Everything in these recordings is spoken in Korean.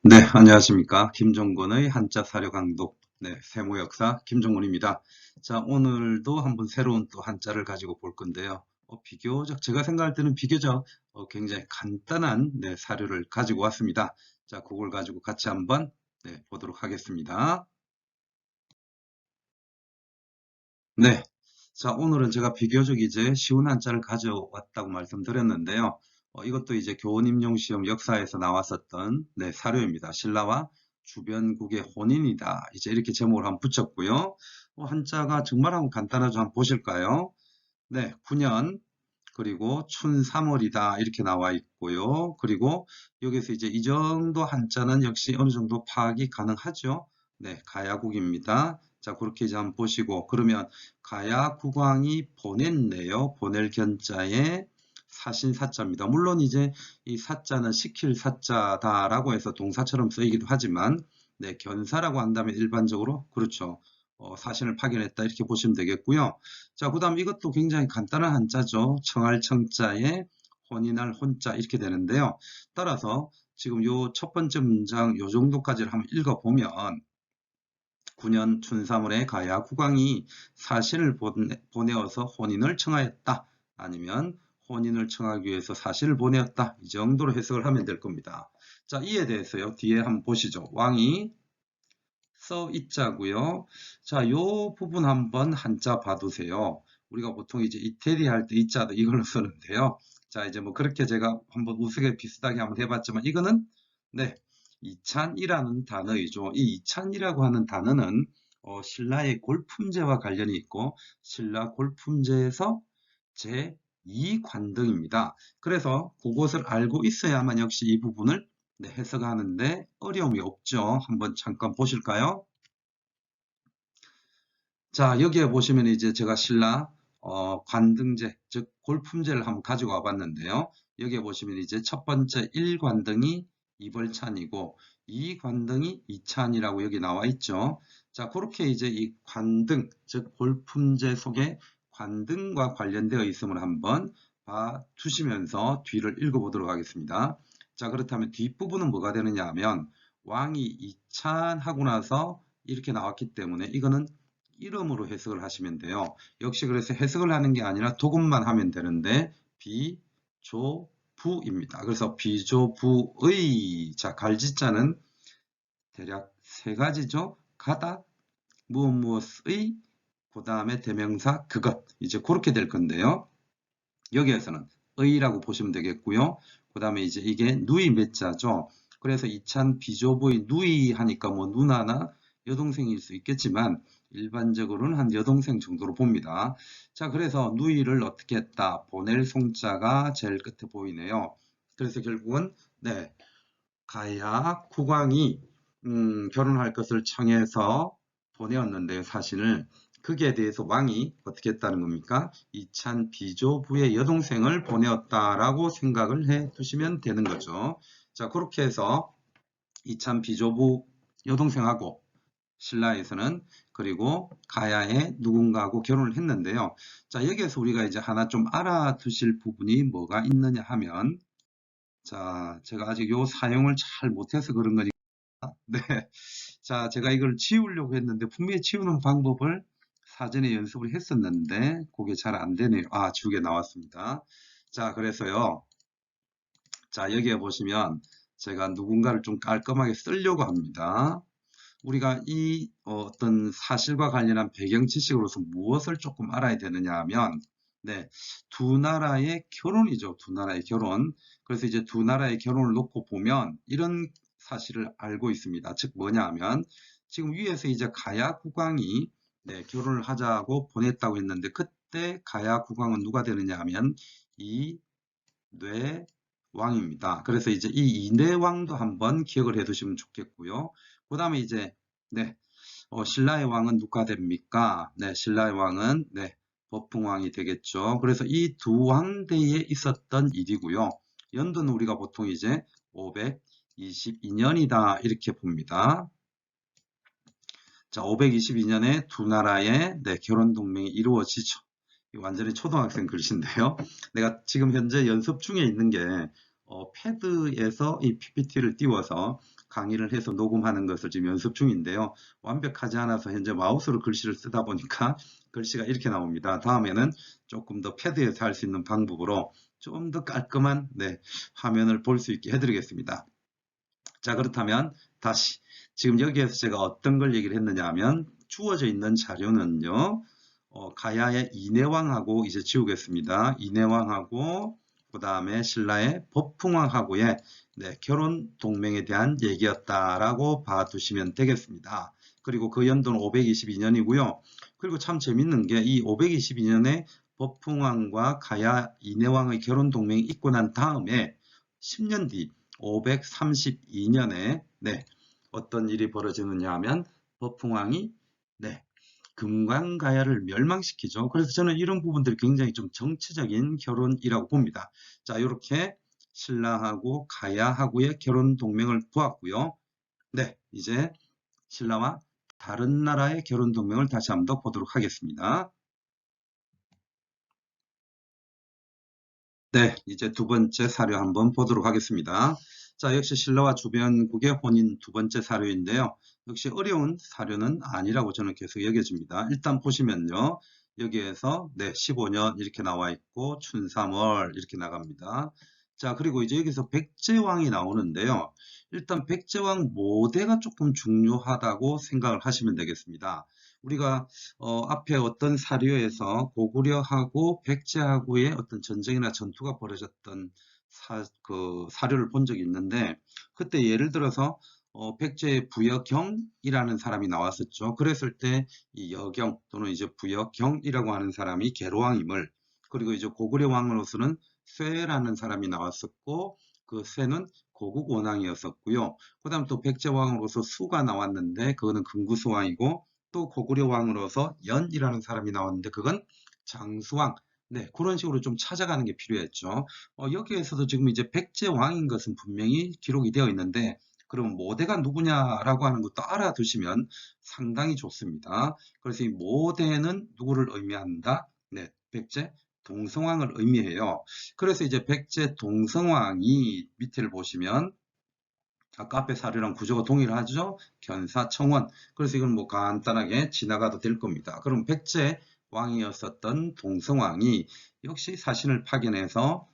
네, 안녕하십니까. 김종건의 한자 사료 강독, 세모 역사 김종건입니다. 자, 오늘도 한번 새로운 또 한자를 가지고 볼 건데요. 비교적, 제가 생각할 때는 비교적 굉장히 간단한 사료를 가지고 왔습니다. 자, 그걸 가지고 같이 한번 보도록 하겠습니다. 네. 자, 오늘은 제가 비교적 이제 쉬운 한자를 가져왔다고 말씀드렸는데요. 이것도 이제 교원임용시험 역사에서 나왔었던 사료입니다. 신라와 주변국의 혼인이다. 이제 이렇게 제목을 한번 붙였고요. 한자가 정말 한번 간단하죠. 한번 보실까요? 네, 9년 그리고 춘 3월이다 이렇게 나와 있고요. 그리고 여기서 이제 이 정도 한자는 역시 어느 정도 파악이 가능하죠. 네, 가야국입니다. 자, 그렇게 이제 한번 보시고 그러면 가야국왕이 보냈네요. 보낼 견자에 사신 사자입니다. 물론 이제 이 사자는 시킬 사자다라고 해서 동사처럼 쓰이기도 하지만 견사라고 한다면 일반적으로 그렇죠. 사신을 파견했다 이렇게 보시면 되겠고요. 자, 그 다음 이것도 굉장히 간단한 한자죠. 청할 청자에 혼인할 혼자 이렇게 되는데요. 따라서 지금 요 첫 번째 문장 요 정도까지를 한번 읽어보면 9년 춘삼월에 가야 국왕이 사신을 보내어서 혼인을 청하였다. 아니면 혼인을 청하기 위해서 사신을 보내었다. 이 정도로 해석을 하면 될 겁니다. 자, 이에 대해서요. 뒤에 한번 보시죠. 왕이 써 있자고요. 자, 요 부분 한번 한자 봐두세요. 우리가 보통 이제 이태리 할 때 이자도 이걸로 쓰는데요. 자, 이제 뭐 그렇게 제가 한번 우스개 비슷하게 한번 해봤지만 이거는 이찬이라는 단어이죠. 이 이찬이라고 하는 단어는 신라의 골품제와 관련이 있고 신라 골품제에서 제2관등입니다. 그래서 그것을 알고 있어야만 역시 이 부분을 해석하는데 어려움이 없죠. 한번 잠깐 보실까요? 자, 여기에 보시면 이제 제가 신라 관등제, 즉 골품제를 한번 가지고 와봤는데요. 여기에 보시면 이제 첫 번째 1관등이 이벌찬이고 2관등이 이찬이라고 여기 나와 있죠. 자, 그렇게 이제 이 관등, 즉 골품제 속에 관등과 관련되어 있음을 한번 봐두시면서 뒤를 읽어보도록 하겠습니다. 자, 그렇다면 뒷부분은 뭐가 되느냐 하면 왕이 이찬하고 나서 이렇게 나왔기 때문에 이거는 이름으로 해석을 하시면 돼요. 역시 그래서 해석을 하는 게 아니라 도금만 하면 되는데 비조부입니다. 그래서 비조부의 자 갈지자는 대략 세 가지죠. 가다 무엇 무엇의 그 다음에 대명사 그것 이제 그렇게 될 건데요. 여기에서는 의라고 보시면 되겠고요. 그 다음에 이제 이게 누이 몇 자죠. 그래서 이찬 비조부의 누이 하니까 뭐 누나나 여동생일 수 있겠지만 일반적으로는 한 여동생 정도로 봅니다. 자, 그래서 누이를 어떻게 했다? 보낼 송자가 제일 끝에 보이네요. 그래서 결국은 가야 국왕이 결혼할 것을 청해서 보내었는데요. 사실을 그게 대해서 왕이 어떻게 했다는 겁니까? 이찬 비조부의 여동생을 보내었다라고 생각을 해 두시면 되는 거죠. 자, 그렇게 해서 이찬 비조부 여동생하고 신라에서는 그리고 가야의 누군가하고 결혼을 했는데요. 자, 여기에서 우리가 이제 하나 좀 알아두실 부분이 뭐가 있느냐 하면 자, 제가 아직 요 사용을 잘 못해서 그런 거니까 네. 자, 제가 이걸 지우려고 했는데 분명히 지우는 방법을 사전에 연습을 했었는데 그게 잘 안 되네요. 아, 지우개 나왔습니다. 자, 그래서요. 자, 여기에 보시면 제가 누군가를 좀 깔끔하게 쓰려고 합니다. 우리가 이 어떤 사실과 관련한 배경 지식으로서 무엇을 조금 알아야 되느냐 하면 두 나라의 결혼이죠. 두 나라의 결혼. 그래서 이제 두 나라의 결혼을 놓고 보면 이런 사실을 알고 있습니다. 즉 뭐냐 하면 지금 위에서 이제 가야 국왕이 결혼을 하자고 보냈다고 했는데 그때 가야 국왕은 누가 되느냐 하면 이뇌왕입니다. 그래서 이제 이 이뇌왕도 한번 기억을 해 두시면 좋겠고요. 그 다음에 이제 네, 신라의 왕은 누가 됩니까? 네, 신라의 왕은 법흥왕이 되겠죠. 그래서 이 두 왕대에 있었던 일이고요. 연도는 우리가 보통 이제 522년이다 이렇게 봅니다. 자, 522년에 두 나라의 결혼 동맹이 이루어지죠. 완전히 초등학생 글씨인데요. 내가 지금 현재 연습 중에 있는 게 패드에서 이 PPT를 띄워서 강의를 해서 녹음하는 것을 지금 연습 중인데요. 완벽하지 않아서 현재 마우스로 글씨를 쓰다 보니까 글씨가 이렇게 나옵니다. 다음에는 조금 더 패드에서 할 수 있는 방법으로 좀 더 깔끔한 화면을 볼 수 있게 해드리겠습니다. 자, 그렇다면 다시 지금 여기에서 제가 어떤 걸 얘기를 했느냐 하면 주어져 있는 자료는요. 가야의 이내왕하고 이제 지우겠습니다. 이내왕하고 그 다음에 신라의 법풍왕하고의 결혼 동맹에 대한 얘기였다라고 봐두시면 되겠습니다. 그리고 그 연도는 522년이고요. 그리고 참 재밌는 게 이 522년에 법풍왕과 가야 이내왕의 결혼 동맹이 있고 난 다음에 10년 뒤 532년에 어떤 일이 벌어지느냐 하면 법풍왕이 금관가야를 멸망시키죠. 그래서 저는 이런 부분들이 굉장히 좀 정치적인 결혼이라고 봅니다. 자, 이렇게 신라하고 가야하고의 결혼 동맹을 보았고요. 이제 신라와 다른 나라의 결혼 동맹을 다시 한번 더 보도록 하겠습니다. 이제 두 번째 사료 한번 보도록 하겠습니다. 자, 역시 신라와 주변국의 혼인 두 번째 사료인데요. 역시 어려운 사료는 아니라고 저는 계속 여겨집니다. 일단 보시면요. 여기에서 15년 이렇게 나와 있고 춘삼월 이렇게 나갑니다. 자, 그리고 이제 여기서 백제왕이 나오는데요. 일단 백제왕 모대가 조금 중요하다고 생각을 하시면 되겠습니다. 우리가 앞에 어떤 사료에서 고구려하고 백제하고의 어떤 전쟁이나 전투가 벌어졌던 사료를 본 적이 있는데, 그때 예를 들어서 백제의 부여경이라는 사람이 나왔었죠. 그랬을 때 이 여경 또는 이제 부여경이라고 하는 사람이 계로왕임을, 그리고 이제 고구려 왕으로서는 쇠라는 사람이 나왔었고, 그 쇠는 고국 원왕이었었고요. 그 다음 또 백제왕으로서 수가 나왔는데 그거는 금구수왕이고, 또 고구려 왕으로서 연이라는 사람이 나왔는데 그건 장수왕. 그런 식으로 좀 찾아가는 게 필요했죠. 여기에서도 지금 이제 백제왕인 것은 분명히 기록이 되어 있는데, 그럼 모대가 누구냐라고 하는 것도 알아두시면 상당히 좋습니다. 그래서 이 모대는 누구를 의미한다? 백제 동성왕을 의미해요. 그래서 이제 백제 동성왕이 밑에를 보시면 아까 앞에 사료랑 구조가 동일하죠? 견사청원. 그래서 이건 뭐 간단하게 지나가도 될 겁니다. 그럼 백제 왕이었었던 동성왕이 역시 사신을 파견해서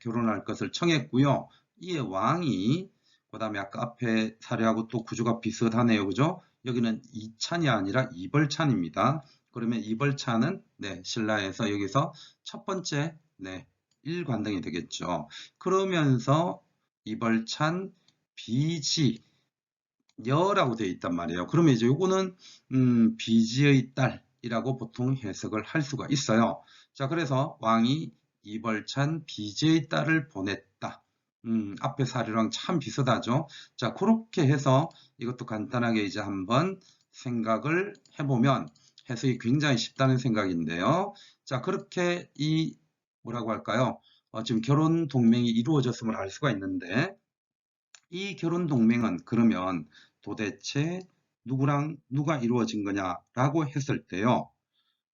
결혼할 것을 청했고요. 이에 왕이 그 다음에 아까 앞에 사료하고 또 구조가 비슷하네요. 그죠? 여기는 이찬이 아니라 이벌찬입니다. 그러면 이벌찬은 신라에서 여기서 첫 번째 일관등이 되겠죠. 그러면서 이벌찬 비지 여라고 되어 있단 말이에요. 그러면 이제 요거는 비지의 딸이라고 보통 해석을 할 수가 있어요. 자, 그래서 왕이 이벌찬 비지의 딸을 보냈다. 앞에 사례랑 참 비슷하죠. 자, 그렇게 해서 이것도 간단하게 이제 한번 생각을 해보면 해석이 굉장히 쉽다는 생각인데요. 자, 그렇게 이 뭐라고 할까요? 지금 결혼 동맹이 이루어졌음을 알 수가 있는데, 이 결혼 동맹은 그러면 도대체 누구랑 누가 이루어진 거냐라고 했을 때요.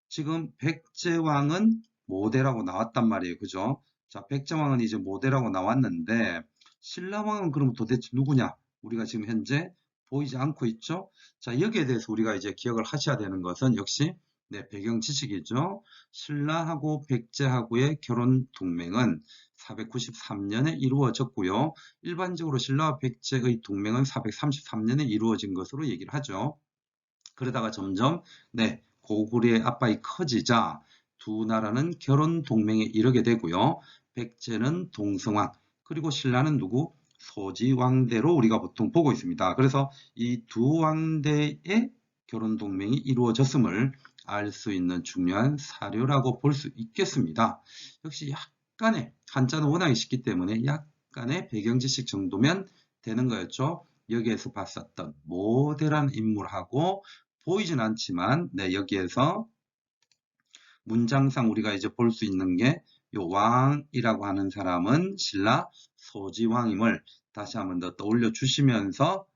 지금 백제왕은 모대라고 나왔단 말이에요. 그죠? 자, 백제왕은 이제 모대라고 나왔는데 신라왕은 그럼 도대체 누구냐? 우리가 지금 현재 보이지 않고 있죠? 자, 여기에 대해서 우리가 이제 기억을 하셔야 되는 것은 역시 배경 지식이죠. 신라하고 백제하고의 결혼 동맹은 493년에 이루어졌고요. 일반적으로 신라와 백제의 동맹은 433년에 이루어진 것으로 얘기를 하죠. 그러다가 점점 고구려의 압박이 커지자 두 나라는 결혼 동맹에 이르게 되고요. 백제는 동성왕, 그리고 신라는 누구? 소지왕대로 우리가 보통 보고 있습니다. 그래서 이 두 왕대의 결혼 동맹이 이루어졌음을 알 수 있는 중요한 사료라고 볼 수 있겠습니다. 역시 약간의 한자는 워낙에 쉽기 때문에 약간의 배경 지식 정도면 되는 거였죠. 여기에서 봤었던 모대란 인물하고 보이진 않지만 여기에서 문장상 우리가 이제 볼 수 있는 게 요 왕이라고 하는 사람은 신라 소지왕임을 다시 한번 더 떠올려 주시면서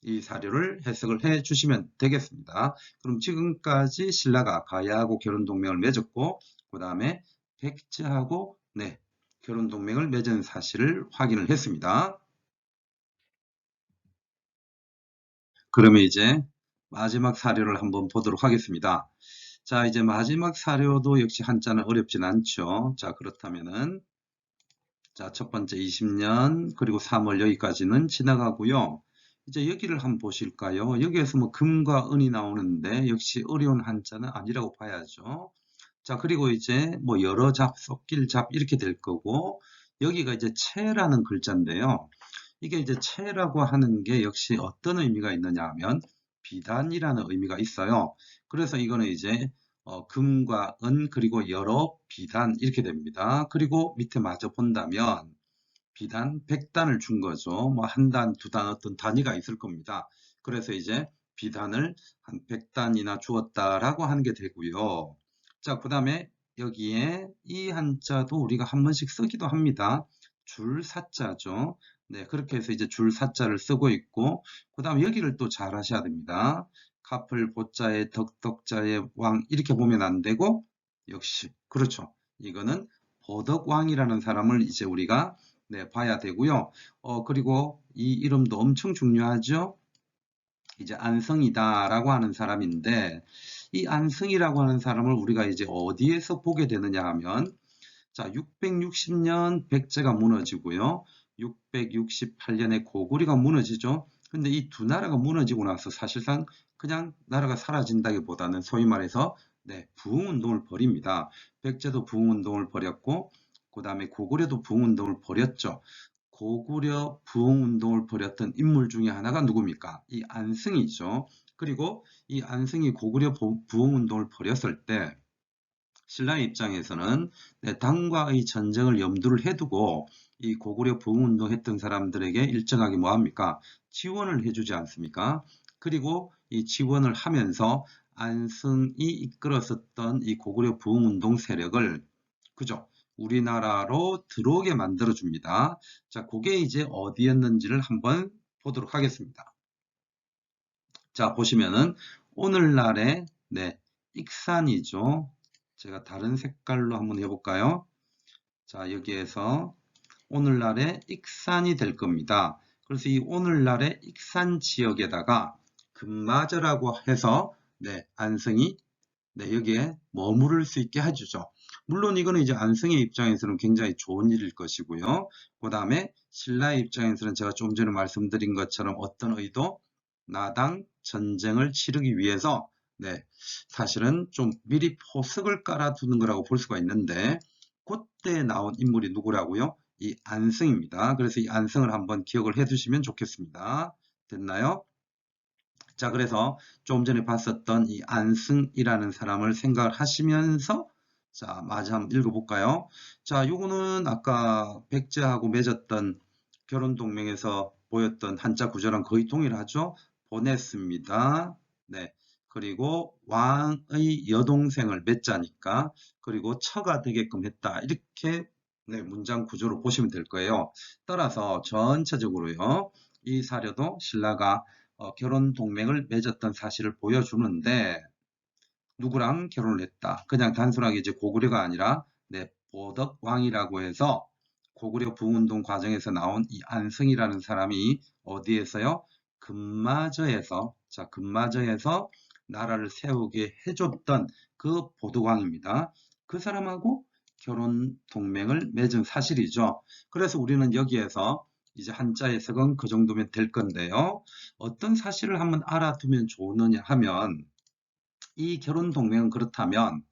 이 사료를 해석을 해 주시면 되겠습니다. 그럼 지금까지 신라가 가야하고 결혼 동맹을 맺었고 그 다음에 백제하고 결혼 동맹을 맺은 사실을 확인을 했습니다. 그러면 이제 마지막 사료를 한번 보도록 하겠습니다. 자, 이제 마지막 사료도 역시 한자는 어렵진 않죠. 자, 그렇다면은 자, 첫 번째 20년 그리고 3월 여기까지는 지나가고요. 이제 여기를 한번 보실까요? 여기에서 뭐 금과 은이 나오는데 역시 어려운 한자는 아니라고 봐야죠. 자, 그리고 이제 뭐 여러 잡, 섞일 잡 이렇게 될 거고 여기가 이제 채라는 글자인데요. 이게 이제 채라고 하는 게 역시 어떤 의미가 있느냐 하면 비단이라는 의미가 있어요. 그래서 이거는 이제 금과 은 그리고 여러 비단 이렇게 됩니다. 그리고 밑에 마저 본다면 비단 100단을 준 거죠. 뭐 한 단, 두 단 어떤 단위가 있을 겁니다. 그래서 이제 비단을 한 100단이나 주었다라고 하는 게 되고요. 자, 그 다음에 여기에 이 한자도 우리가 한 번씩 쓰기도 합니다. 줄사자죠. 네, 그렇게 해서 이제 줄사자를 쓰고 있고, 그 다음에 여기를 또 잘 하셔야 됩니다. 카플 보자에 덕덕자에 왕 이렇게 보면 안 되고, 역시 그렇죠. 이거는 보덕왕이라는 사람을 이제 우리가 네, 봐야 되고요. 그리고 이 이름도 엄청 중요하죠. 이제 안성이다라고 하는 사람인데 이 안성이라고 하는 사람을 우리가 이제 어디에서 보게 되느냐 하면 자, 660년 백제가 무너지고요. 668년에 고구려가 무너지죠. 근데 이 두 나라가 무너지고 나서 사실상 그냥 나라가 사라진다기보다는 소위 말해서 네, 부흥운동을 벌입니다. 백제도 부흥운동을 벌였고 그 다음에 고구려도 부흥운동을 벌였죠. 고구려 부흥운동을 벌였던 인물 중에 하나가 누굽니까? 이 안승이죠. 그리고 이 안승이 고구려 부흥운동을 벌였을 때 신라의 입장에서는 네, 당과의 전쟁을 염두를 해두고 이 고구려 부흥운동 했던 사람들에게 일정하게 뭐합니까? 지원을 해주지 않습니까? 그리고 이 지원을 하면서 안승이 이끌었었던 이 고구려 부흥운동 세력을 그죠? 우리나라로 들어오게 만들어 줍니다. 자, 그게 이제 어디였는지를 한번 보도록 하겠습니다. 자, 보시면은 오늘날의 네, 익산이죠. 제가 다른 색깔로 한번 해볼까요? 자, 여기에서 오늘날의 익산이 될 겁니다. 그래서 이 오늘날의 익산 지역에다가 금마저라고 해서 네, 안성이 네, 여기에 머무를 수 있게 해주죠. 물론 이거는 이제 안성의 입장에서는 굉장히 좋은 일일 것이고요. 그 다음에 신라의 입장에서는 제가 좀 전에 말씀드린 것처럼 어떤 의도? 나당 전쟁을 치르기 위해서 네, 사실은 좀 미리 포석을 깔아두는 거라고 볼 수가 있는데 그때 나온 인물이 누구라고요? 이 안성입니다. 그래서 이 안성을 한번 기억을 해 두시면 좋겠습니다. 됐나요? 자, 그래서 좀 전에 봤었던 이 안승이라는 사람을 생각을 하시면서 자, 마저 한번 읽어볼까요? 자, 요거는 아까 백제하고 맺었던 결혼동맹에서 보였던 한자 구조랑 거의 동일하죠? 보냈습니다. 네. 그리고 왕의 여동생을 맺자니까 그리고 처가 되게끔 했다. 이렇게 네, 문장 구조로 보시면 될 거예요. 따라서 전체적으로요. 이 사료도 신라가 결혼 동맹을 맺었던 사실을 보여주는데 누구랑 결혼을 했다. 그냥 단순하게 이제 고구려가 아니라 네, 보덕왕이라고 해서 고구려 부운동 과정에서 나온 이 안승이라는 사람이 어디에서요? 금마저에서 자 금마저에서 나라를 세우게 해줬던 그 보덕왕입니다. 그 사람하고 결혼 동맹을 맺은 사실이죠. 그래서 우리는 여기에서 이제 한자 해석은 그 정도면 될 건데요. 어떤 사실을 한번 알아두면 좋느냐 하면 이 결혼 동맹은 그렇다면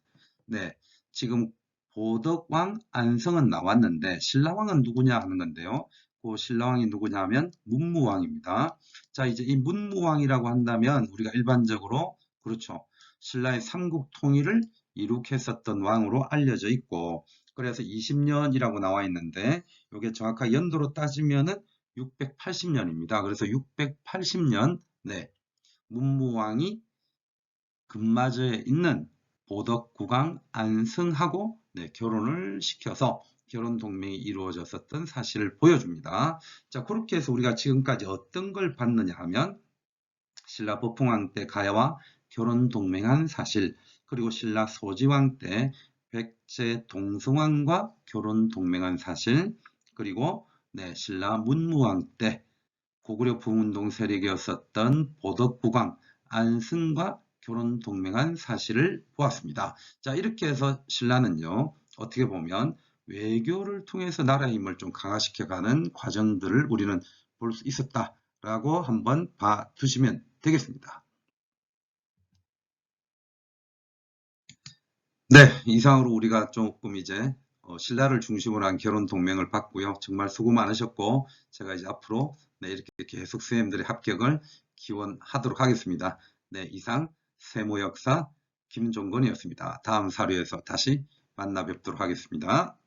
네, 지금 보덕왕 안성은 나왔는데 신라왕은 누구냐 하는 건데요. 그 신라왕이 누구냐 하면 문무왕입니다. 자, 이제 이 문무왕이라고 한다면 우리가 일반적으로 그렇죠. 신라의 삼국 통일을 이룩했었던 왕으로 알려져 있고 그래서 20년이라고 나와 있는데 이게 정확하게 연도로 따지면은 680년입니다. 그래서 680년 네, 문무왕이 금마저에 있는 보덕국왕 안승하고 네, 결혼을 시켜서 결혼 동맹이 이루어졌었던 사실을 보여줍니다. 자, 그렇게 해서 우리가 지금까지 어떤 걸 봤느냐 하면 신라 법흥왕 때 가야와 결혼 동맹한 사실, 그리고 신라 소지왕 때 백제 동성왕과 결혼 동맹한 사실, 그리고 네, 신라 문무왕 때 고구려 부운동 세력이었었던 보덕국왕 안승과 결혼 동맹한 사실을 보았습니다. 자, 이렇게 해서 신라는요, 어떻게 보면 외교를 통해서 나라의 힘을 좀 강화시켜가는 과정들을 우리는 볼 수 있었다라고 한번 봐두시면 되겠습니다. 네, 이상으로 우리가 조금 이제 신라를 중심으로 한 결혼 동맹을 봤고요. 정말 수고 많으셨고, 제가 이제 앞으로 네, 이렇게 계속 선생님들의 합격을 기원하도록 하겠습니다. 네, 이상 세무역사 김종건이었습니다. 다음 사료에서 다시 만나 뵙도록 하겠습니다.